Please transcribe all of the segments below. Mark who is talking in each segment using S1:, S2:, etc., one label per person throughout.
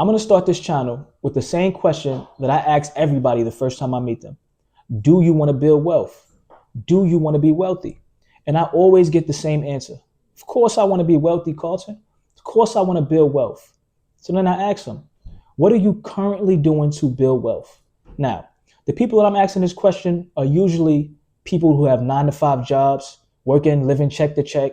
S1: I'm going to start this channel with the same question that I ask everybody the first time I meet them. Do you want to build wealth? Do you want to be wealthy? And I always get the same answer. Of course I want to be wealthy, Carlton. Of course I want to build wealth. So then I ask them, what are you currently doing to build wealth? Now, the people that I'm asking this question are usually people who have 9-to-5 jobs, working, living check to check.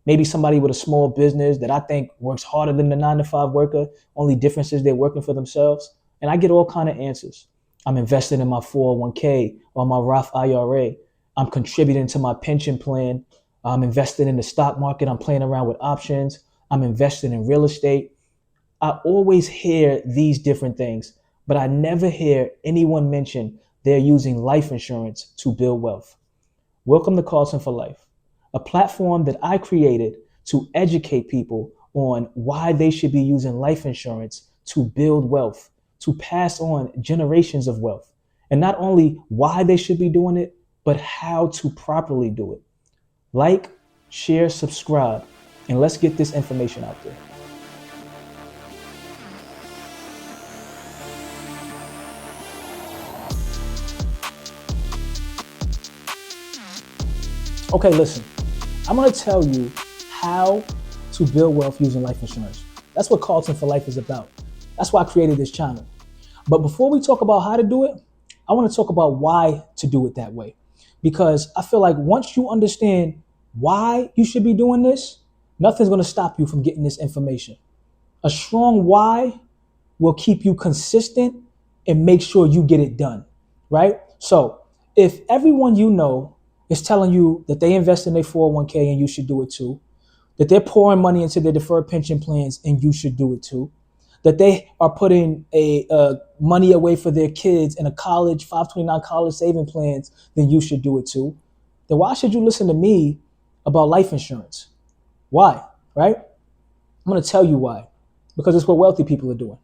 S1: Maybe somebody with a small business that I think works harder than the 9-to-5 worker. Only difference is they're working for themselves. And I get all kind of answers. I'm investing in my 401k or my Roth IRA. I'm contributing to my pension plan. I'm investing in the stock market. I'm playing around with options. I'm investing in real estate. I always hear these different things, but I never hear anyone mention they're using life insurance to build wealth. Welcome to Carlton for Life, a platform that I created to educate people on why they should be using life insurance to build wealth, to pass on generations of wealth. And not only why they should be doing it, but how to properly do it. Like, share, subscribe, and let's get this information out there. Okay, listen, I'm going to tell you how to build wealth using life insurance. That's what Carlton for Life is about. That's why I created this channel. But before we talk about how to do it, I want to talk about why to do it that way. Because I feel like once you understand why you should be doing this, nothing's going to stop you from getting this information. A strong why will keep you consistent and make sure you get it done, right? So if everyone you know is telling you that they invest in their 401k and you should do it too, that they're pouring money into their deferred pension plans and you should do it too, that they are putting money away for their kids in a college, 529 college saving plans, then you should do it too. Then why should you listen to me about life insurance? Why, right? I'm going to tell you why. Because it's what wealthy people are doing.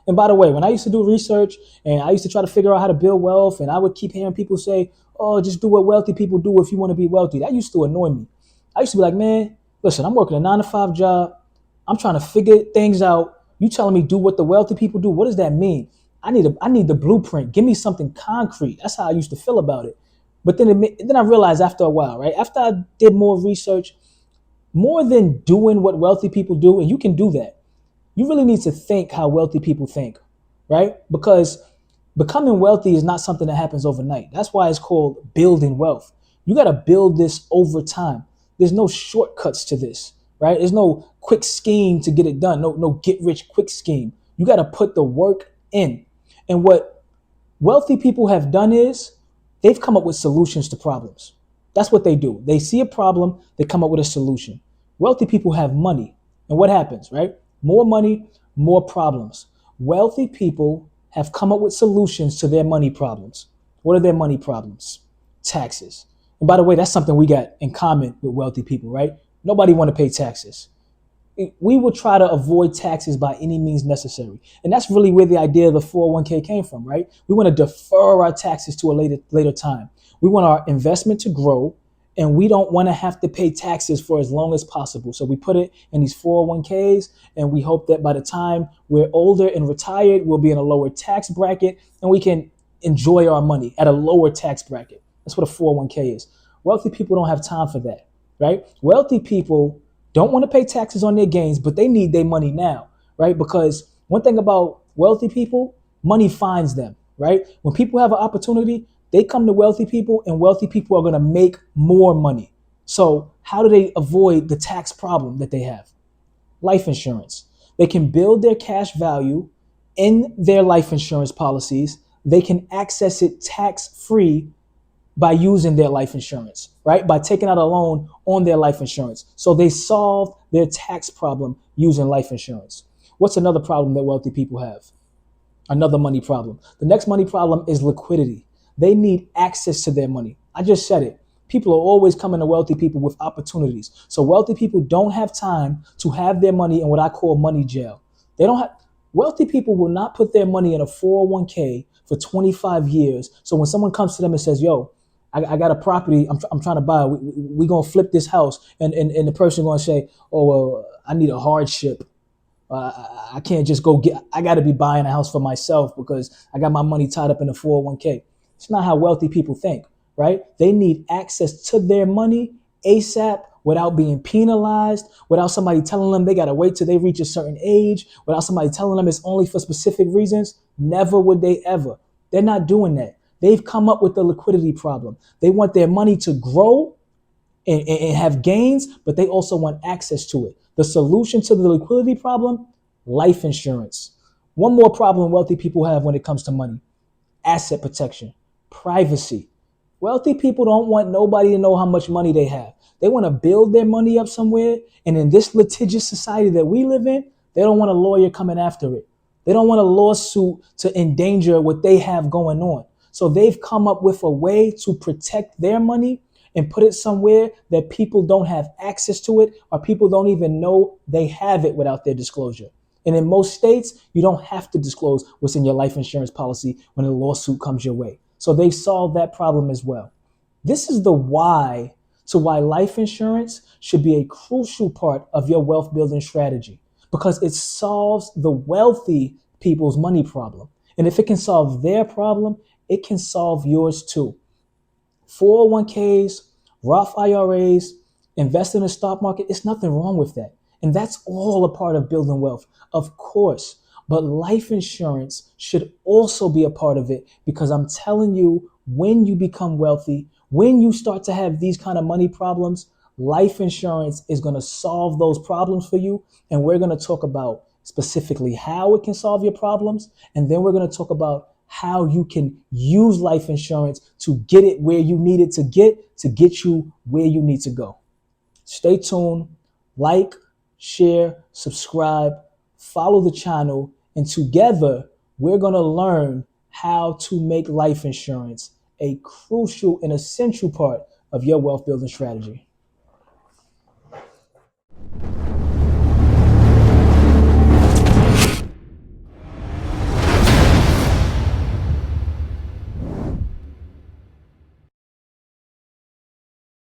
S1: And by the way, when I used to do research and I used to try to figure out how to build wealth, and I would keep hearing people say, oh, just do what wealthy people do if you want to be wealthy. That used to annoy me. I used to be like, man, listen, I'm working a 9-to-5 job. I'm trying to figure things out. You telling me do what the wealthy people do? What does that mean? I need the blueprint. Give me something concrete. That's how I used to feel about it. But then I realized after a while, right? After I did more research, more than doing what wealthy people do, and you can do that, you really need to think how wealthy people think, right? Because becoming wealthy is not something that happens overnight. That's why it's called building wealth. You got to build this over time. There's no shortcuts to this, right? There's no quick scheme to get it done. No get rich quick scheme. You got to put the work in. And what wealthy people have done is they've come up with solutions to problems. That's what they do. They see a problem, they come up with a solution. Wealthy people have money. And what happens, right? More money, more problems. Wealthy people have come up with solutions to their money problems. What are their money problems? Taxes. And by the way, that's something we got in common with wealthy people, right? Nobody want to pay taxes. We will try to avoid taxes by any means necessary. And that's really where the idea of the 401k came from, right? We want to defer our taxes to a later time. We want our investment to grow, and we don't want to have to pay taxes for as long as possible. So we put it in these 401ks, and we hope that by the time we're older and retired, we'll be in a lower tax bracket, and we can enjoy our money at a lower tax bracket. That's what a 401k is. Wealthy people don't have time for that, right? Wealthy people don't want to pay taxes on their gains, but they need their money now, right? Because one thing about wealthy people, money finds them, right? When people have an opportunity, they come to wealthy people, and wealthy people are going to make more money. So how do they avoid the tax problem that they have? Life insurance. They can build their cash value in their life insurance policies. They can access it tax-free by using their life insurance, right? By taking out a loan on their life insurance. So they solve their tax problem using life insurance. What's another problem that wealthy people have? Another money problem. The next money problem is liquidity. They need access to their money. I just said it. People are always coming to wealthy people with opportunities. So wealthy people don't have time to have their money in what I call money jail. Wealthy people will not put their money in a 401k for 25 years. So when someone comes to them and says, yo, I got a property I'm trying to buy. We going to flip this house. And the person going to say, oh, well, I need a hardship. I can't just go get, I got to be buying a house for myself because I got my money tied up in a 401k. It's not how wealthy people think, right? They need access to their money ASAP without being penalized, without somebody telling them they got to wait till they reach a certain age, without somebody telling them it's only for specific reasons. Never would they ever. They're not doing that. They've come up with the liquidity problem. They want their money to grow and have gains, but they also want access to it. The solution to the liquidity problem, life insurance. One more problem wealthy people have when it comes to money: asset protection, privacy. Wealthy people don't want nobody to know how much money they have. They want to build their money up somewhere. And in this litigious society that we live in, they don't want a lawyer coming after it. They don't want a lawsuit to endanger what they have going on. So they've come up with a way to protect their money and put it somewhere that people don't have access to it, or people don't even know they have it without their disclosure. And in most states, you don't have to disclose what's in your life insurance policy when a lawsuit comes your way. So they solved that problem as well. This is the why to why life insurance should be a crucial part of your wealth building strategy, because it solves the wealthy people's money problem. And if it can solve their problem, it can solve yours too. 401ks, Roth IRAs, invest in the stock market, it's nothing wrong with that. And that's all a part of building wealth, of course. But life insurance should also be a part of it, because I'm telling you, when you become wealthy, when you start to have these kind of money problems, life insurance is going to solve those problems for you. And we're going to talk about specifically how it can solve your problems. And then we're going to talk about how you can use life insurance to get it where you need it to get you where you need to go. Stay tuned, like, share, subscribe, follow the channel, and together we're going to learn how to make life insurance a crucial and essential part of your wealth building strategy.